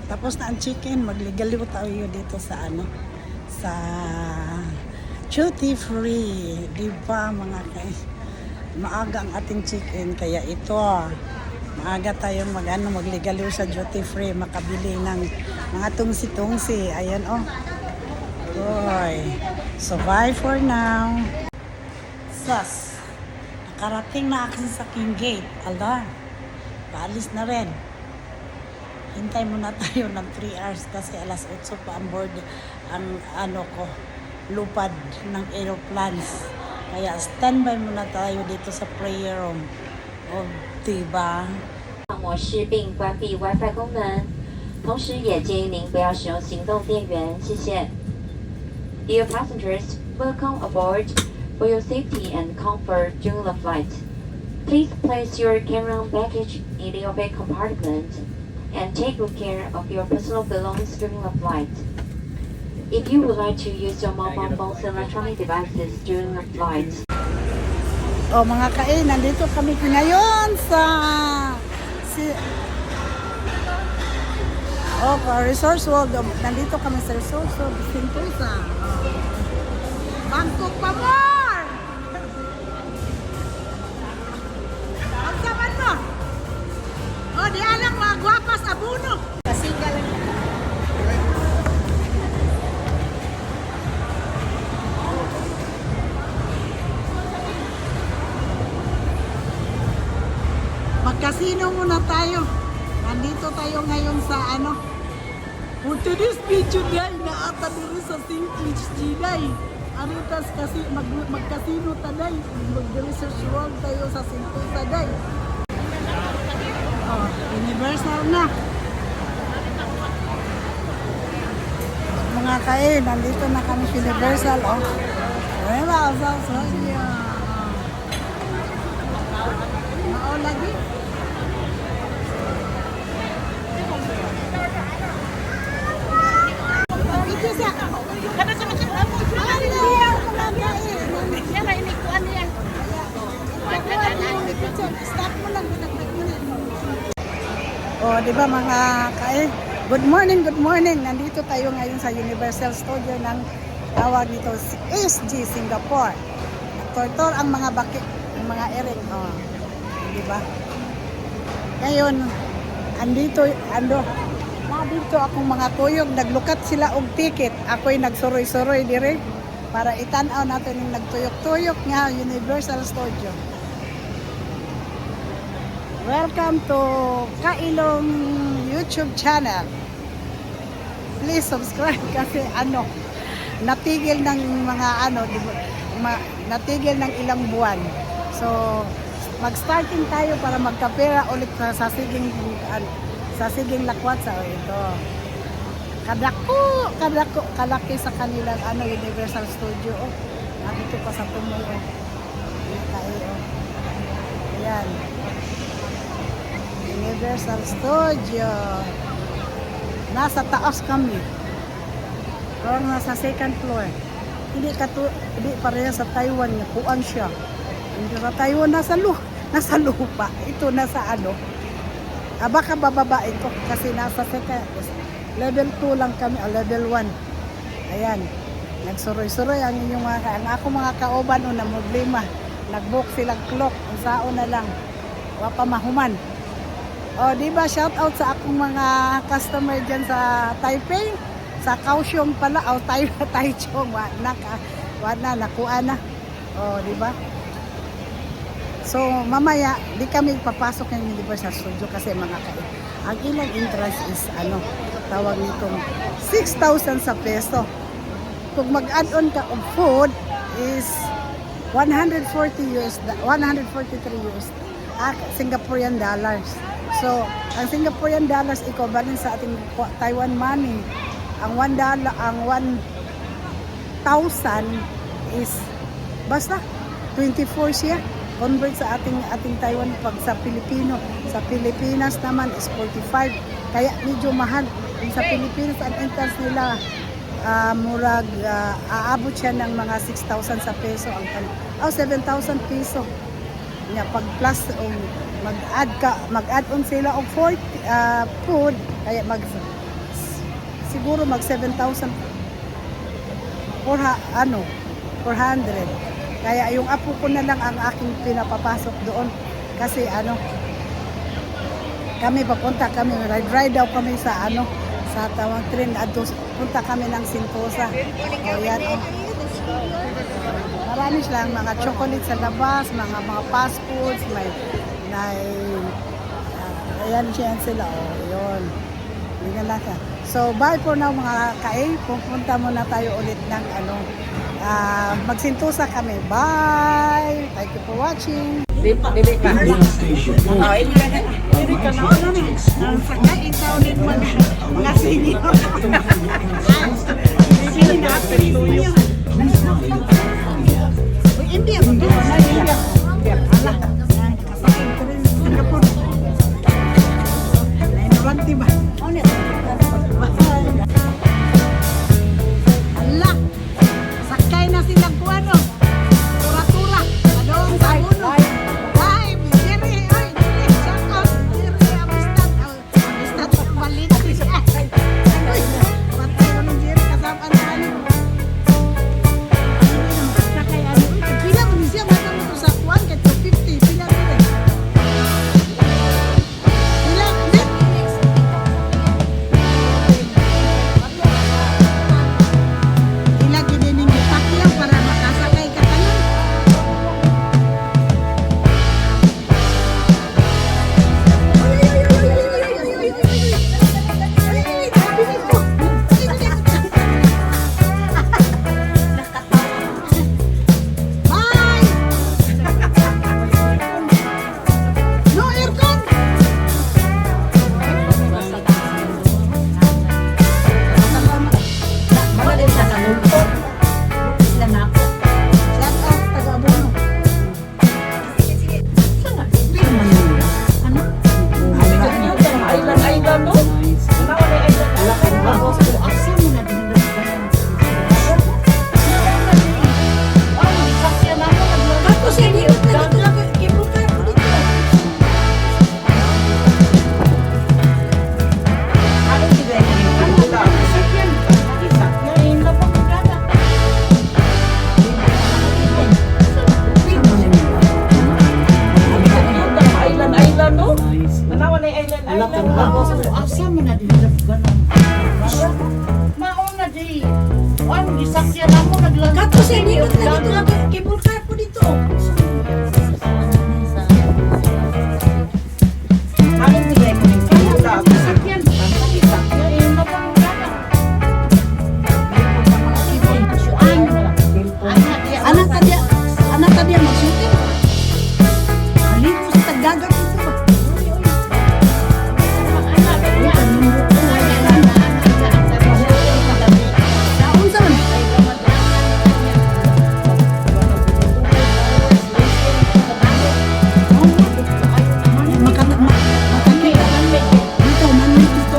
Tapos na ang chicken, magligaliw tayo dito sa ano, sa duty free, di ba mga kay? Maaga ang ating chicken, kaya ito, maaga tayong magligaliw sa duty free, makabili ng mga tungsi-tungsi. Ayan oh. Boy. So bye for now. Sus. Nakarating na ako sa aking gate. Ala. Paalis na rin. Hintay muna tayo ng 3 hours kasi alas 8 pa ang board ang ano ko, lupad ng aeroplanes. Kaya standby muna tayo dito sa prayer room. O, diba? 模式并关闭 WiFi 功能，同时也建议您不要使用行动电源，谢谢。Dear passengers, welcome aboard. For your safety and comfort during the flight, please place your carry-on baggage in the overhead compartment and take good care of your personal belongings during the flight. If you would like to use your mobile phones and electronic devices during the flight, O mga kain, nandito kami ngayon sa Resource World. Nandito kami sa Resource World, Sentosa. Bangkok pa more! Magsaman mo! O, di alang mga gwapas abuno. Kasi galang. Magkasino muna tayo. Nandito tayo ngayon sa ano. For today's video day, naata dito sa St. Kitts Day. Aritas kasi magkasino taday. Mag-research world tayo sa Sentosa Day. Oh, universal na. Mga kain, nandito na kami sa Universal. Oh. Mao lagi. Ito sa kada sa mga Oh, di ba mga kain? Good morning, good morning. Nandito tayo ngayon sa Universal Studio ng tawag nito SG Singapore. Tortor ang mga bakit, ang mga ering. Oh, di ba? Ngayon, nandito akong mga kuyog, naglukat sila og ticket. Ako'y nagsuroy-suroy dire para itanaw natin yung nagtuyok-tuyok nga Universal Studio. Welcome to Kailong YouTube channel. Please subscribe kasi natigil ng mga natigil ng ilang buwan. So mag-starting tayo para magkapera ulit sa siging lakwat sa ito. Kalaki sa kanilang Universal Studio. Oh. Dito pa sa Tumoy. Ayan. Universal Studio. Nasa taas kami. Or nasa second floor. Hindi pareha sa Taiwan nga kuan siya. Hindi sa Taiwan nasa lupa. Ito nasa baka bababa ito kasi nasa second level 2 lang kami o level 1. Ayan. Nagsuroy-suroy ang inyong ako mga kauban na problema. Nag-book silang clock. Ang sao na lang. Wapa mahuman. O, di ba, shout out sa akong mga customer dyan sa Taipei, sa Kaohsiung pala, o Taichung, nakuha na. O, di ba? So, mamaya, di kami papasok ng Universal Studio kasi mga ang ilang entrance is, tawag nitong 6,000 sa peso. Kung mag-add-on ka of food is 143 US, Singaporean dollars. So, ang Singaporean dollars equivalent sa ating Taiwan money. Ang $1, ang 1,000 is basta 24 siya. Convert sa ating Taiwan pag sa Pilipino. Sa Pilipinas naman is 45. Kaya medyo mahal. Sa Pilipinas ang entrance nila murag aabot siya ng mga 6,000 sa peso ang 7,000 peso. Nya pag plus mag-add on sila og food kaya siguro mag 7,000 400. Kaya yung apo ko na lang ang aking pinapapasok doon. Kasi kami papunta kami, ride daw kami sa sa tawang train at punta kami ng Sentosa. O yan, marami silang mga chocolate sa labas, mga fast foods, may ayan siya sila. O yun. Yun na lang. So bye for now mga kae. Pupunta muna tayo ulit ng magsintusa kami. Bye! Thank you for watching. Dili ka. Dili ka na. Sakay, ikaw din mga senior. Hindi na after 2 years. Uy, India ba ito? India. Ala. Kasakay ko rin sa Singapore. 920 ba? Ala. Sakay na silang kuwano. Tura-tura. Adong sa uno. Ay, Jerry. Ay, Jerry. Shout out. Jerry, amistad. Amistad sa kumalit. Ay, patay ko ng Jerry. Kasama na sakay pila mo ni siya. Mata mo to sa kuwan. Kahit 250. Pila mo rin. Pila. Din. Pila ginining itakyaw para makasakay ka tayo. Bye! No aircon! Shout out, taga-Abono. Island, no? Manawa na island. Ako siya dito na dito. Kibukan ko dito. Island, no? Manawa na island, no? Asa mo na din ganun. Mauna di. Ano gisakyan ako naglagay. Ako siya dito na dito. Kibukan ko dito. Anong bigay mo yung kula? Gisakyan. Gisakyan na pang gana. Anak tadi mag-shooting. Halito sa tagagat dito ba? Naon sa man? Makakita. Dito, manmit dito.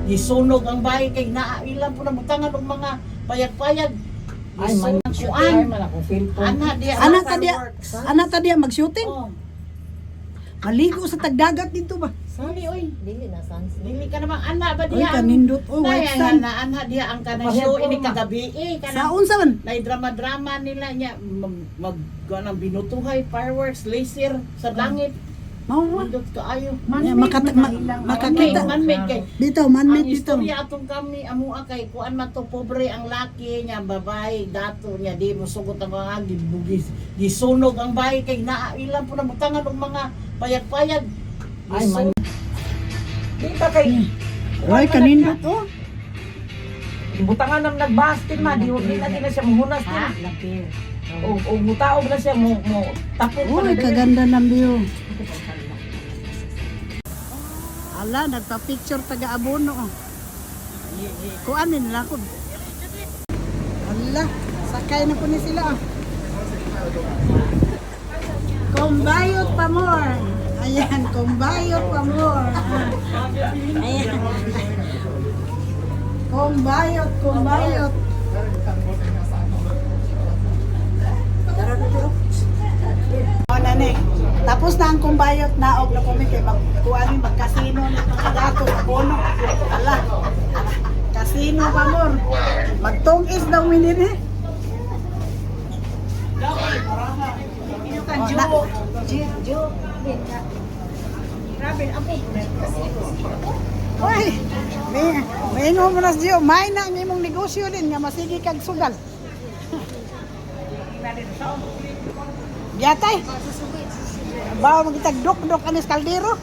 Gisunog ang bahay kay naailan po na mutangan ng mga payag-payag. Ay, man. Gisuan. Man ako cellphone. Ana di Mag-shooting. Oh, Maligo sa tagdagat dito ba? sali oy. Dili na sans. Dili ka naman ana ba Oy, diha? kanindot. Oh, white Kaya sand. na ana diha ang kanang show ini kagabi kana. Saon sa man? Nay drama-drama nila niya ganang binutuhay fireworks laser sa langit. Mauwa. Pindot kaayo. Makakita. Man-made kay Dito, ang manmit dito. istorya atong kami amua kay kuan man to pobre ang laki niya babae dato niya di mo sugot ang mga gibugis gisunog ang bahay kay naailan po na mutangan og mga payag-payag. Ay, man. Di ka kay... Ay, kanindot. Oh. Butangan ng nagbastin ma, di na din na siya muhunas Ha? na. O mutaog na siya mo tapos pa Uy, na din. kaganda ng view. Ala, nagpa-picture taga-Abono. Oh. Kuanin lang ko. Ala, sakay na po ni sila. Oh. Kumbayot pa more. Ayan, kumbayot pa more. Ayan. Kumbayot. O, nani. Tapos Ubos na ang kumbayot na og na kami kay magkuan magkasino ni mga dato bono. Ala. Kasino pa mor. Magtungis daw minin eh. Ino ka Oh, Jo. na- Jo. Grabe ako. Oy, may mo na siyo, may na ang imong negosyo din nga masigi kag sugal. Yatay. Bawa magitag dok anis kaldero.